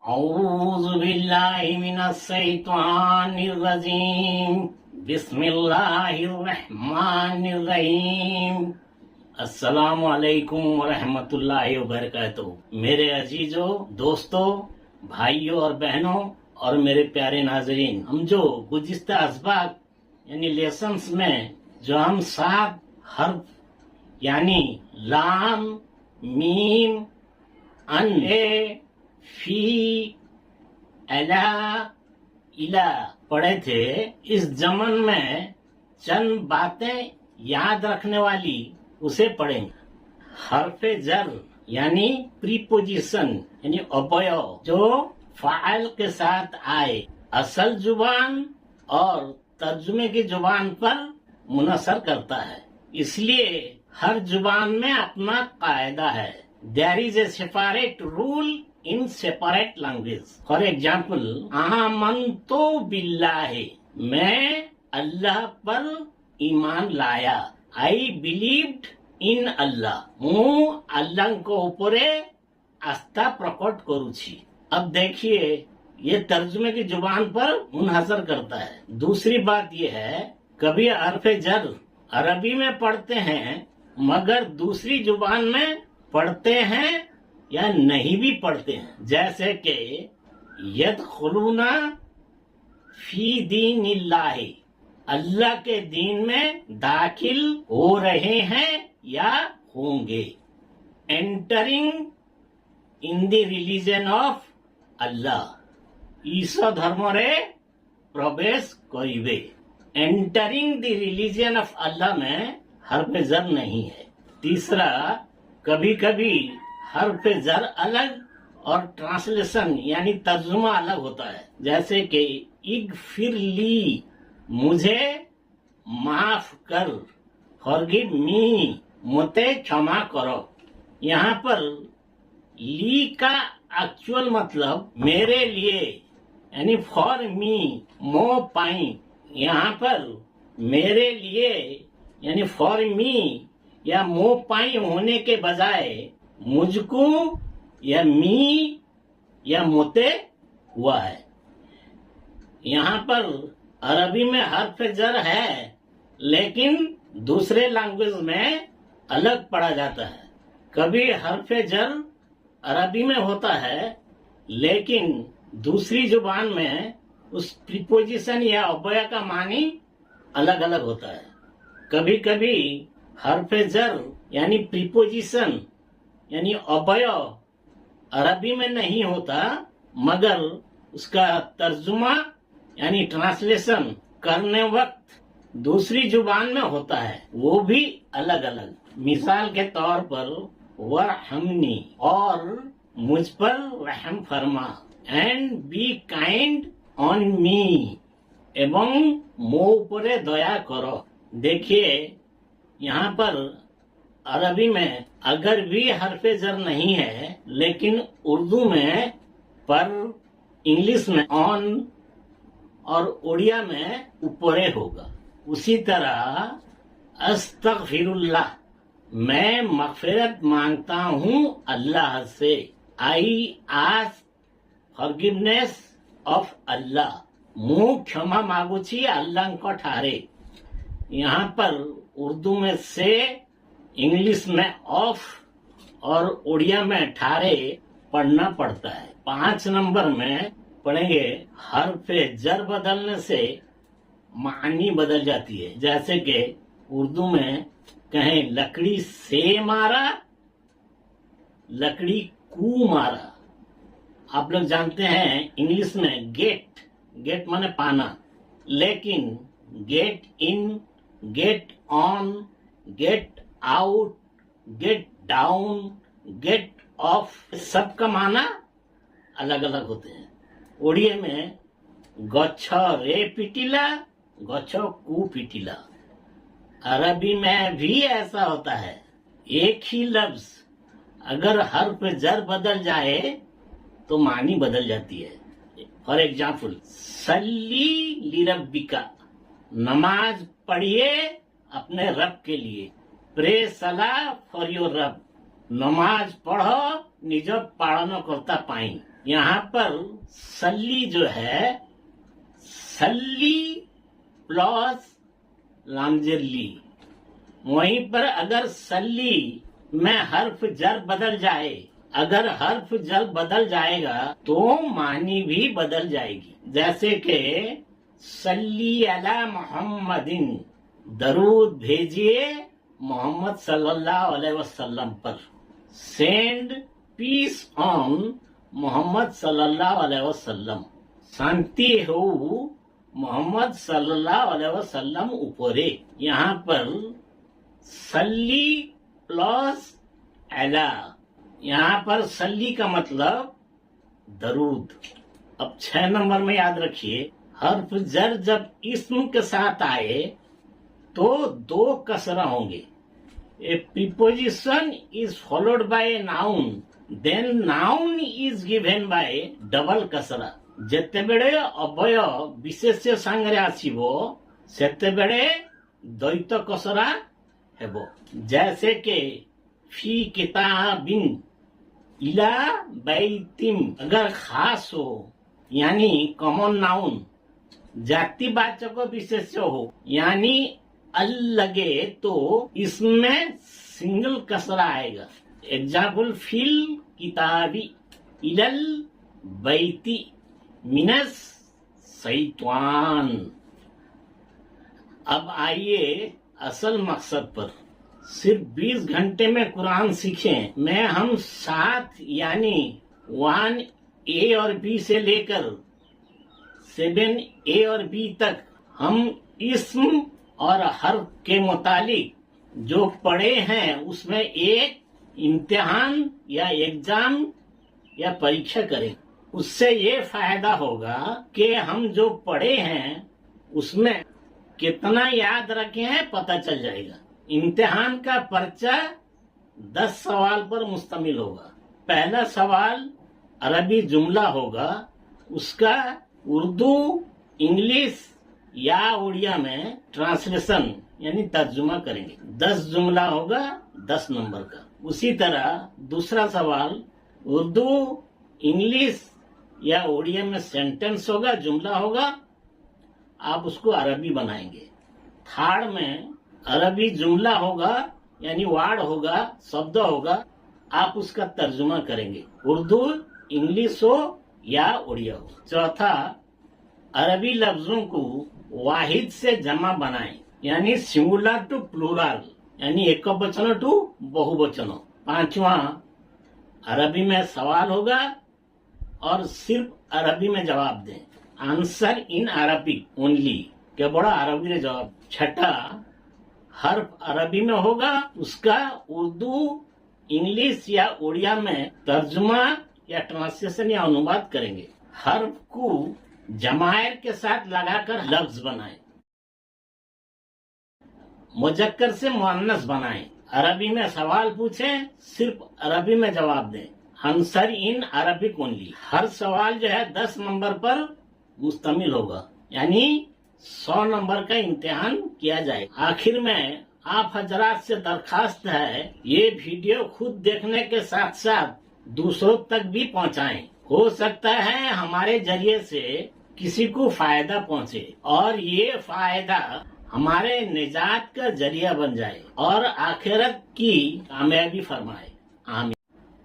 أعوذ بالله من الشيطان الرجيم بسم الله الرحمن الرحيم السلام علیکم ورحمۃ اللہ وبرکاتہ۔ میرے عزیزوں، دوستوں، بھائیوں اور بہنوں اور میرے پیارے ناظرین، ہم جو گزشتہ اسباق یعنی لیسنز میں جو ہم 7 حرف یعنی لام، میم، ان، فی، الا، الا پڑھے تھے، اس ضمن میں چند باتیں یاد رکھنے والی اسے پڑھیں گے۔ حرف جر یعنی پریپوزیشن یعنی اوبیو جو فاعل کے ساتھ آئے، اصل زبان اور ترجمے کی زبان پر منحصر کرتا ہے، اس لیے ہر زبان میں اپنا قاعدہ ہے۔ There is a separate rule in separate language. For example, آمنتو باللہ، میں اللہ پر ایمان لایا۔ I believed in اللہ، ମୁଁ ଆଲ୍ଲାହଙ୍କ ଉପରେ ଆସ୍ଥା ପ୍ରକଟ କରୁଛି۔ اب دیکھیے یہ ترجمے کی زبان پر منحصر کرتا ہے۔ دوسری بات یہ ہے، کبھی حرف جر عربی میں پڑھتے ہیں مگر دوسری زبان میں پڑھتے ہیں یا نہیں بھی پڑھتے ہیں، جیسے کہ یدخلون فی دین اللہ، اللہ کے دین میں داخل ہو رہے ہیں یا ہوں گے۔ entering in the religion of Allah، ঈশ ধর্মরে প্রবেশ করিবে۔ entering the religion of Allah میں حرف زر نہیں ہے۔ تیسرا، کبھی کبھی حرف زر الگ اور ٹرانسلیشن یعنی ترجمہ الگ ہوتا ہے، جیسے کہ اغفر لی، مجھے معاف کر، forgive me، مجھے क्षमा کرو۔ یہاں پر لی کا ایکچوئل مطلب میرے لیے یعنی فار می، مو پائیں، یہاں پر میرے لیے یعنی فار می یا مو پائیں ہونے کے بجائے مجھ کو یا می یا موتے ہوا ہے۔ یہاں پر عربی میں حرف جر ہے لیکن دوسرے لینگویج میں الگ پڑھا جاتا ہے۔ کبھی حرف جر عربی میں ہوتا ہے لیکن دوسری زبان میں اس پریپوزیشن یا اوبیا کا معنی الگ الگ ہوتا ہے۔ کبھی کبھی حرف جر یعنی پریپوزیشن یعنی اوبیا عربی میں نہیں ہوتا مگر اس کا ترجمہ یعنی ٹرانسلیشن کرنے وقت دوسری زبان میں ہوتا ہے، وہ بھی الگ الگ۔ مثال کے طور پر ورحمنی، اور مجھ پر رحم فرما، اینڈ بی کائنڈ آن می، এবং মো উপরে দয়া করো۔ دیکھیے یہاں پر عربی میں اگر بھی حرف جر نہیں ہے لیکن اردو میں پر، انگلش میں آن اور اڑیا میں اوپرے ہوگا۔ اسی طرح استغفر اللہ، میں مغفرت مانگتا ہوں اللہ سے۔ آئی آسک forgiveness of اللہ، ମୁଁ କ୍ଷମା ମାଗୁଛି ଆଲ୍ଲାହଙ୍କ ଠାରେ۔ یہاں پر اردو میں سے، انگلش میں آف اور اڑیا میں ٹھارے پڑھنا پڑتا ہے۔ 5 نمبر میں پڑھیں گے حرف جر بدلنے سے معنی بدل جاتی ہے، جیسے کہ اردو میں کہیں لکڑی سے مارا، لکڑی کو مارا۔ آپ لوگ جانتے ہیں انگلش میں گیٹ مانے پانا، لیکن get in, get on, get out, get down, get off, سب کا معنی الگ الگ ہوتے ہیں۔ اڑیے میں گچھ رے پیٹیلا، گچھ کو پیٹیلا۔ عربی میں بھی ایسا ہوتا ہے، ایک ہی لفظ اگر حرف جر بدل جائے تو معنی بدل جاتی ہے۔ فار ایگزامپل صلی لربکا، نماز پڑھیے اپنے رب کے لیے۔ پرے صلاح فار یور رب، نماز پڑھو نج پالن کرتا پائیں۔ यहाँ पर सल्ली जो है, सल्ली प्लस लामजली। वहीं पर अगर सल्ली में हर्फ जर बदल जाए, अगर हर्फ जर बदल जाएगा तो मानी भी बदल जाएगी। जैसे कि सल्ली अला मोहम्मदिन, दरूद भेजिए मोहम्मद सल्लल्लाहु अलैहि वसल्लम पर। सेंड पीस ऑन मोहम्मद सल्लल्लाहु अलैहि वसल्लम, शांति हो मोहम्मद सल्लल्लाहु अलैहि वसल्लम ऊपरे। यहाँ पर सल्ली प्लस अला, यहाँ पर सल्ली का मतलब दरूद। अब 6 नंबर में याद रखिए, हर्फ जर जब इस्म के साथ आए तो 2 कसरा होंगे। A preposition is followed by a noun, then noun is given by double कसरा। ଯେତେବେଳେ ଅବୟ ବିଶେଷ୍ୟ ସାଙ୍ଗରେ ଆସିବ ସେତେବେଳେ ଦ୍ୱୈତ କସରା ହେବ। जैसे के फी किताबिन इला बैतिम, अगर खास हो यानी कॉमन नाउन, जातिवाचक विशेष्य हो यानी अल लगे तो इसमें सिंगल कसरा आएगा। एग्जाम्पल फिल किताबी इलल बैती मिनस शैतान। अब आइए असल मकसद पर। सिर्फ 20 घंटे में कुरान सीखें में हम 7 यानी 1A और B से लेकर 7A और B तक हम इस्म और हर्फ के मुतालिक जो पढ़े हैं उसमें एक इम्तिहान या एग्जाम या परीक्षा करें। उससे ये फायदा होगा कि हम जो पढ़े हैं उसमें कितना याद रखे हैं पता चल जाएगा। इम्तिहान का पर्चा 10 सवाल पर मुश्तमिल होगा। पहला सवाल अरबी जुमला होगा, उसका उर्दू, इंग्लिश या उड़िया में ट्रांसलेशन यानी तर्जुमा करेंगे। 10 जुमला होगा 10 नंबर का। उसी तरह दूसरा सवाल उर्दू, इंग्लिश या उड़िया में सेंटेंस होगा, जुमला होगा, आप उसको अरबी बनाएंगे। थर्ड में अरबी जुमला होगा यानी वर्ड होगा, शब्द होगा, आप उसका तर्जुमा करेंगे, उर्दू, इंग्लिश हो या उड़िया हो। चौथा अरबी लफ्जों को वाहिद से जमा बनाएं यानी सिंगुलर टू प्लूरल यानी एक वचन टू बहुवचन। पांचवा अरबी में सवाल होगा और सिर्फ अरबी में जवाब दें, आंसर इन अरबिक ओनली, के बड़ा अरबी में जवाब। छठा हर्फ अरबी में होगा, उसका उर्दू, इंग्लिश या उड़िया में तर्जुमा या ट्रांसलेशन या अनुवाद करेंगे। हर्फ को जमायर के साथ लगाकर लफ्ज बनाएं, मुजक्कर से मुअन्नस बनाएं। अरबी में सवाल पूछें, सिर्फ अरबी में जवाब दें, आंसर इन अरबिक ओनली। हर सवाल जो है 10 नंबर पर मुश्तमिल होगा यानी 100 नंबर का इम्तिहान किया जाए। आखिर में आप हजरात से दरखास्त है ये वीडियो खुद देखने के साथ साथ दूसरों तक भी पहुंचाएं। हो सकता है हमारे जरिए से किसी को फायदा पहुंचे और ये फायदा हमारे निजात का जरिया बन जाए और आखिरत की कामयाबी फरमाए। आमीन।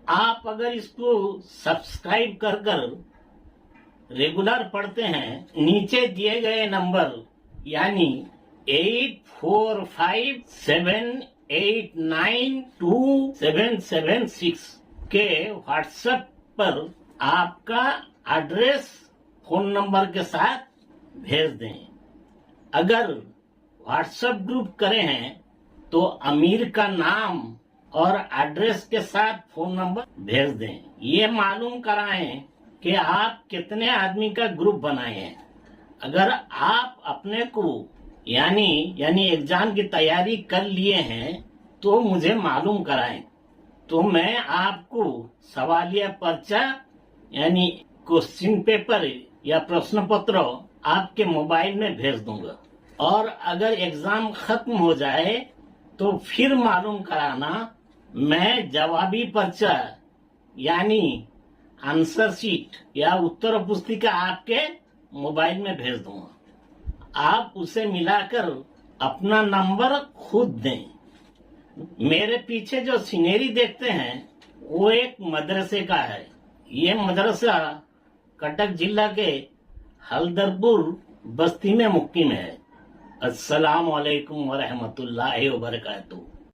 आप अगर इसको सब्सक्राइब कर रेगुलर पढ़ते हैं, नीचे दिए गए नंबर यानी 8457892776 के व्हाट्सएप पर आपका एड्रेस फोन नंबर के साथ भेज दें। अगर व्हाट्सएप ग्रुप करे हैं तो अमीर का नाम और एड्रेस के साथ फोन नंबर भेज दें। ये मालूम कराएं कि आप कितने आदमी का ग्रुप बनाए हैं। अगर आप अपने को यानी एग्जाम की तैयारी कर लिए हैं तो मुझे मालूम कराएं, तो मैं आपको सवालिया पर्चा यानी क्वेश्चन पेपर या प्रश्न पत्र आपके मोबाइल में भेज दूंगा। और अगर एग्जाम खत्म हो जाए तो फिर मालूम कराना, मैं जवाबी पर्चा यानी आंसर शीट या उत्तर पुस्तिका आपके मोबाइल में भेज दूंगा। आप उसे मिलाकर अपना नंबर खुद दें। मेरे पीछे जो सीनरी देखते हैं वो एक मदरसे का है। ये मदरसा कटक जिला के हल्दरपुर बस्ती में मुक्किम है। अस्सलाम वालेकुम व रहमतुल्लाहि व बरकातुहू।